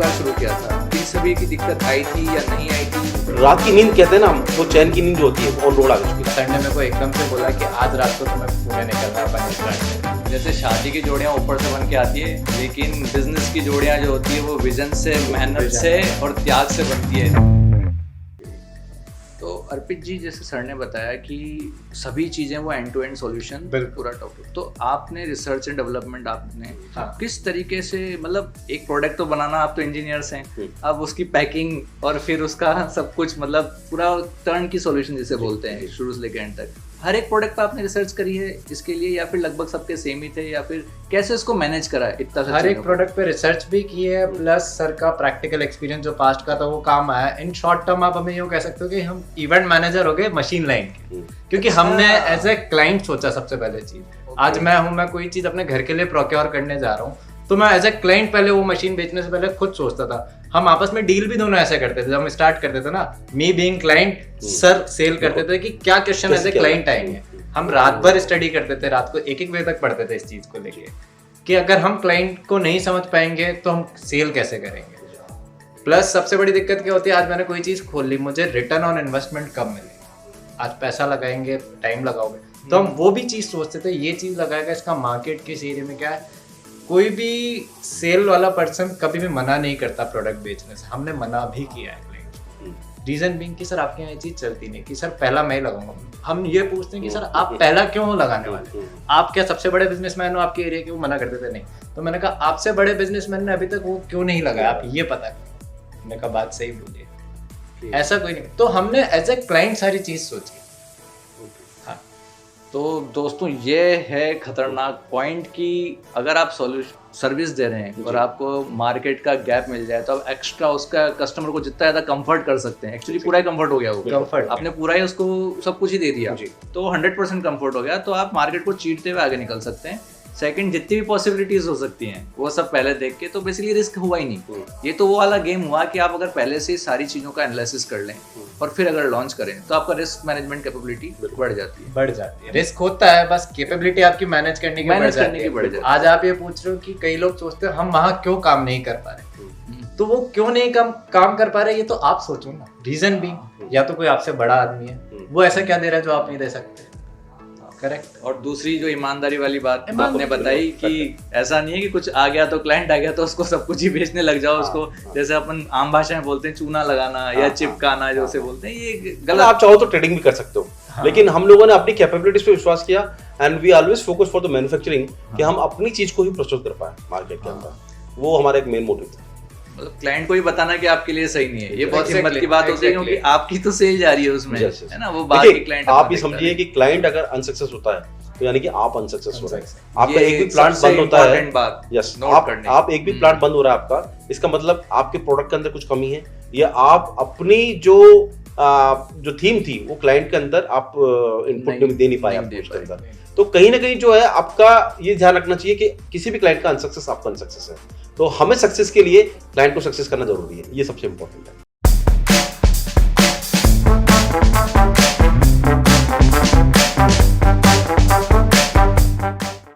बार शुरू किया था, इन सभी की दिक्कत आई थी या नहीं आई थी? रात की नींद कहते हैं ना, वो चैन की नींद जो होती है ऑन रोड आ गई। सर ने मेरे को एकदम से बोला कि आज रात को तुम्हें पुणे निकलना है अपन स्टार्ट। जैसे शादी की जोड़ियाँ ऊपर से बन के आती है, लेकिन बिजनेस की जोड़ियाँ जो होती है वो विजन से, मेहनत से और त्याग से बनती है। तो अर्पित जी, जैसे सर ने बताया कि सभी चीज़ें वो एंड टू एंड सॉल्यूशन, पूरा टॉपिक, तो आपने रिसर्च एंड डेवलपमेंट आपने किस तरीके से, मतलब एक प्रोडक्ट तो बनाना, आप तो इंजीनियर्स हैं, अब उसकी पैकिंग और फिर उसका सब कुछ, मतलब पूरा टर्न की सॉल्यूशन जिसे बोलते हैं शुरू से लेकर एंड तक, हर एक प्रोडक्ट पे आपने रिसर्च करी है इसके लिए, या फिर लगभग सबके सेम ही थे, या फिर कैसे उसको मैनेज करा है इतना? हर एक प्रोडक्ट पे रिसर्च भी की है, प्लस सर का प्रैक्टिकल एक्सपीरियंस जो पास्ट का था वो काम आया। इन शॉर्ट टर्म आप हमें यूँ कह सकते हो कि हम इवेंट मैनेजर हो गए मशीन लाइन के, क्योंकि हमने एज ए क्लाइंट सोचा सबसे पहले चीज। आज मैं कोई चीज अपने घर के लिए प्रोक्योर करने जा रहा हूँ, तो मैं एज ए क्लाइंट पहले वो मशीन बेचने से पहले खुद सोचता था। हम आपस में डील भी दोनों ऐसे करते थे, जब हम स्टार्ट करते थे ना, me being client, sir sell करते थे कि क्या क्वेश्चन एज ए क्लाइंट आएंगे। हम रात भर स्टडी करते थे, रात को 1-1 बजे तक पढ़ते थे इस चीज को लेके कि अगर हम क्लाइंट को नहीं समझ पाएंगे तो हम सेल कैसे करेंगे। प्लस सबसे बड़ी दिक्कत क्या होती है, आज मैंने कोई चीज खोल ली, मुझे रिटर्न ऑन इन्वेस्टमेंट कब मिले। आज पैसा लगाएंगे, टाइम लगाओगे, तो हम वो भी चीज सोचते थे, ये चीज लगाएगा, इसका मार्केट किस एरिया में क्या है। कोई भी सेल वाला पर्सन कभी भी मना नहीं करता प्रोडक्ट बेचने से, हमने मना भी किया है। रीजन बीइंग कि सर आपके यहाँ ये चीज चलती नहीं, कि सर पहला मैं ही लगाऊंगा। हम ये पूछते हैं कि सर आप पहला क्यों हो लगाने वाले, आप क्या सबसे बड़े बिजनेसमैन हो आपके एरिया के? वो मना करते थे नहीं। तो मैंने कहा आपसे बड़े बिजनेसमैन ने अभी तक वो क्यों नहीं लगाया, आप ये पता करो। मैंने कहा बात सही बोलिए, ऐसा कोई नहीं। तो हमने एज ए क्लाइंट सारी चीज सोची। तो दोस्तों, ये है खतरनाक पॉइंट कि अगर आप सर्विस दे रहे हैं और आपको मार्केट का गैप मिल जाए तो आप एक्स्ट्रा उसका कस्टमर को जितना ज़्यादा कंफर्ट कर सकते हैं। एक्चुअली पूरा ही कंफर्ट हो गया, वो कंफर्ट आपने पूरा ही उसको सब कुछ ही दे दिया, तो 100% कंफर्ट हो गया, तो आप मार्केट को चीरते हुए आगे निकल सकते हैं। सेकंड, जितनी भी पॉसिबिलिटीज हो सकती हैं वो सब पहले देख के, तो बेसिकली रिस्क हुआ ही नहीं। ये तो वो वाला गेम हुआ कि आप अगर पहले से सारी चीज़ों का एनालिसिस कर लें और फिर अगर लॉन्च करें तो आपका रिस्क मैनेजमेंट कैपेबिलिटी बढ़ जाती है। रिस्क होता है, बस कैपेबिलिटी आपकी मैनेज करने की बढ़ जाती है। आज आप ये पूछ रहे हो कि कई लोग सोचते हैं हम वहाँ क्यों काम नहीं कर पा रहे, तो वो क्यों नहीं काम कर पा रहे, ये तो आप सोचो ना। रीजन भी, या तो कोई आपसे बड़ा आदमी है, वो ऐसा क्या दे रहा है जो आप नहीं दे सकते। करेक्ट। और दूसरी जो ईमानदारी वाली बात आपने बताई कि ऐसा नहीं है कि कुछ आ गया तो क्लाइंट आ गया तो उसको सब कुछ ही बेचने लग जाओ। उसको जैसे अपन आम भाषा में बोलते हैं चूना लगाना या चिपकाना, जो उसे बोलते हैं, ये गलत। आप चाहो तो ट्रेडिंग भी कर सकते हो, लेकिन हम लोगों ने अपनी कैपेबिलिटीज पे विश्वास किया and we always focus for the manufacturing, कि हम अपनी चीज को ही प्रस्तुत कर पाए मार्केट के अंदर। वो हमारा एक मेन मोटिव था। मतलब क्लाइंट को ही बताना कि आपके लिए सही नहीं है, ये बहुत हिम्मत की बात होती है, क्योंकि आपकी तो सेल जा रही है उसमें, है ना। वो बात की क्लाइंट, आप ये समझिए कि क्लाइंट अगर अनसक्सेस होता है तो यानी कि आप अनसक्सेसफुल हैं। आपका एक भी प्लांट बंद होता है, यस, आप एक भी प्लांट बंद हो रहा है आपका, इसका मतलब आपके प्रोडक्ट के अंदर कुछ कमी है, या आप अपनी जो थीम थी वो क्लाइंट के अंदर आप इनपुट दे नहीं पाए उसके अंदर। तो कहीं ना कहीं जो है आपका ये ध्यान रखना चाहिए कि किसी भी क्लाइंट का अनसक्सेस आपका अनसक्सेस है, तो हमें सक्सेस के लिए क्लाइंट को सक्सेस करना जरूरी है, ये सबसे इंपॉर्टेंट है।